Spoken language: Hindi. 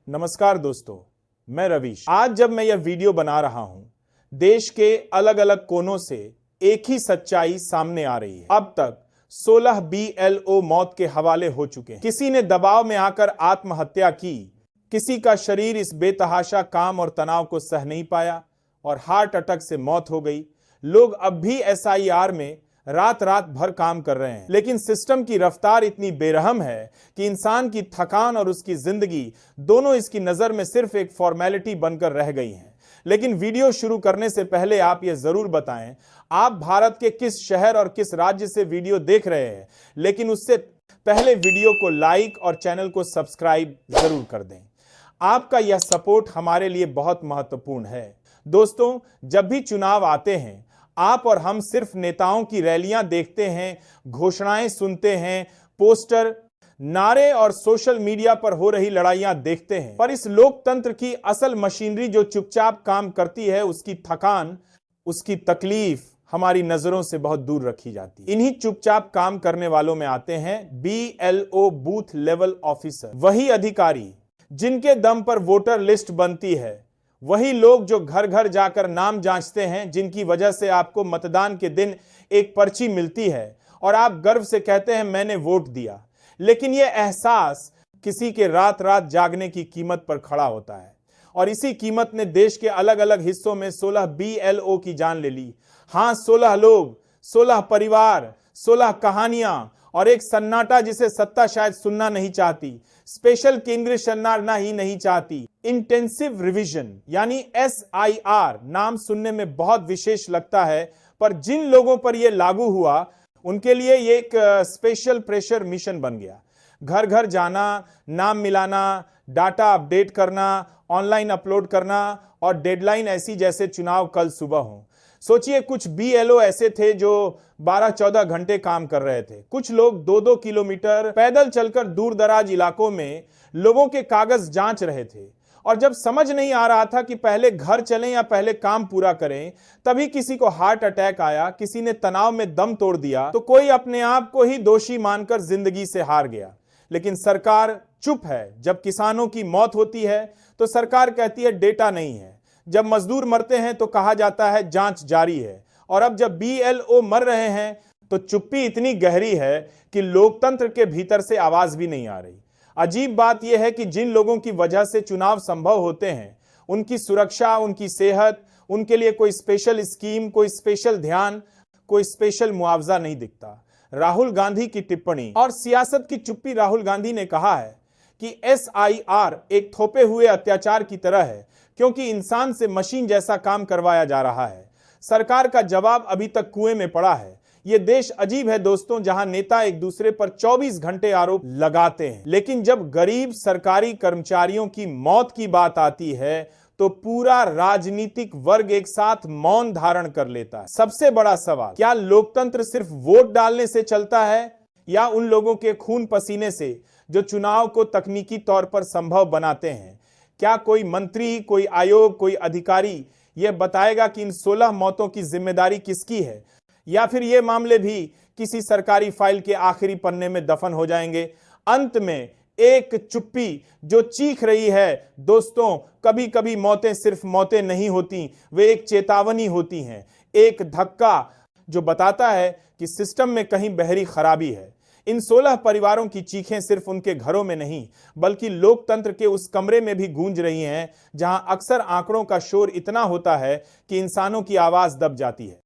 नमस्कार दोस्तों, मैं रवीश। आज जब मैं यह वीडियो बना रहा हूं, देश के अलग अलग कोनों से एक ही सच्चाई सामने आ रही है। अब तक 16 BLO मौत के हवाले हो चुके हैं। किसी ने दबाव में आकर आत्महत्या की, किसी का शरीर इस बेतहाशा काम और तनाव को सह नहीं पाया और हार्ट अटैक से मौत हो गई। लोग अब भी SIR में रात रात भर काम कर रहे हैं, लेकिन सिस्टम की रफ्तार इतनी बेरहम है कि इंसान की थकान और उसकी जिंदगी दोनों इसकी नजर में सिर्फ एक फॉर्मेलिटी बनकर रह गई हैं। लेकिन वीडियो शुरू करने से पहले आप यह जरूर बताएं, आप भारत के किस शहर और किस राज्य से वीडियो देख रहे हैं। लेकिन उससे पहले वीडियो को लाइक और चैनल को सब्सक्राइब जरूर कर दें। आपका यह सपोर्ट हमारे लिए बहुत महत्वपूर्ण है। दोस्तों, जब भी चुनाव आते हैं, आप और हम सिर्फ नेताओं की रैलियां देखते हैं, घोषणाएं सुनते हैं, पोस्टर, नारे और सोशल मीडिया पर हो रही लड़ाइयां देखते हैं। पर इस लोकतंत्र की असल मशीनरी जो चुपचाप काम करती है, उसकी थकान, उसकी तकलीफ हमारी नजरों से बहुत दूर रखी जाती है। इन्हीं चुपचाप काम करने वालों में आते हैं BLO बूथ लेवल ऑफिसर, वही अधिकारी जिनके दम पर वोटर लिस्ट बनती है, वही लोग जो घर घर जाकर नाम जांचते हैं, जिनकी वजह से आपको मतदान के दिन एक पर्ची मिलती है और आप गर्व से कहते हैं मैंने वोट दिया। लेकिन यह एहसास किसी के रात रात जागने की कीमत पर खड़ा होता है और इसी कीमत ने देश के अलग अलग हिस्सों में 16 BLO की जान ले ली। हाँ, 16 लोग, 16 परिवार, 16 कहानियां और एक सन्नाटा जिसे सत्ता शायद सुनना नहीं चाहती, स्पेशल केंद्रीय शरणार्थी ही नहीं चाहती। इंटेंसिव रिवीजन यानी SIR नाम सुनने में बहुत विशेष लगता है, पर जिन लोगों पर यह लागू हुआ उनके लिए ये एक स्पेशल प्रेशर मिशन बन गया। घर घर जाना, नाम मिलाना, डाटा अपडेट करना, ऑनलाइन अपलोड करना और डेडलाइन ऐसी जैसे चुनाव कल सुबह हो। सोचिए, कुछ BLO ऐसे थे जो 12-14 घंटे काम कर रहे थे। कुछ लोग 2-2 किलोमीटर पैदल चलकर दूर दराज इलाकों में लोगों के कागज जांच रहे थे। और जब समझ नहीं आ रहा था कि पहले घर चलें या पहले काम पूरा करें, तभी किसी को हार्ट अटैक आया, किसी ने तनाव में दम तोड़ दिया, तो कोई अपने आप को ही दोषी मानकर जिंदगी से हार गया। लेकिन सरकार चुप है। जब किसानों की मौत होती है तो सरकार कहती है डेटा नहीं है। जब मजदूर मरते हैं तो कहा जाता है जांच जारी है। और अब जब BLO मर रहे हैं तो चुप्पी इतनी गहरी है कि लोकतंत्र के भीतर से आवाज भी नहीं आ रही। अजीब बात यह है कि जिन लोगों की वजह से चुनाव संभव होते हैं, उनकी सुरक्षा, उनकी सेहत, उनके लिए कोई स्पेशल स्कीम, कोई स्पेशल ध्यान, कोई स्पेशल मुआवजा नहीं दिखता। राहुल गांधी की टिप्पणी और सियासत की चुप्पी। राहुल गांधी ने कहा है कि SIR एक थोपे हुए अत्याचार की तरह है, क्योंकि इंसान से मशीन जैसा काम करवाया जा रहा है। सरकार का जवाब अभी तक कुएं में पड़ा है। यह देश अजीब है दोस्तों, जहां नेता एक दूसरे पर 24 घंटे आरोप लगाते हैं, लेकिन जब गरीब सरकारी कर्मचारियों की मौत की बात आती है तो पूरा राजनीतिक वर्ग एक साथ मौन धारण कर लेता है। सबसे बड़ा सवाल, क्या लोकतंत्र सिर्फ वोट डालने से चलता है या उन लोगों के खून पसीने से जो चुनाव को तकनीकी तौर पर संभव बनाते हैं? क्या कोई मंत्री, कोई आयोग, कोई अधिकारी यह बताएगा कि इन 16 मौतों की जिम्मेदारी किसकी है, या फिर ये मामले भी किसी सरकारी फाइल के आखिरी पन्ने में दफन हो जाएंगे? अंत में एक चुप्पी जो चीख रही है। दोस्तों, कभी कभी मौतें सिर्फ मौतें नहीं होती, वे एक चेतावनी होती हैं, एक धक्का जो बताता है कि सिस्टम में कहीं बहरी खराबी है। इन 16 परिवारों की चीखें सिर्फ उनके घरों में नहीं, बल्कि लोकतंत्र के उस कमरे में भी गूंज रही हैं जहां अक्सर आंकड़ों का शोर इतना होता है कि इंसानों की आवाज दब जाती है।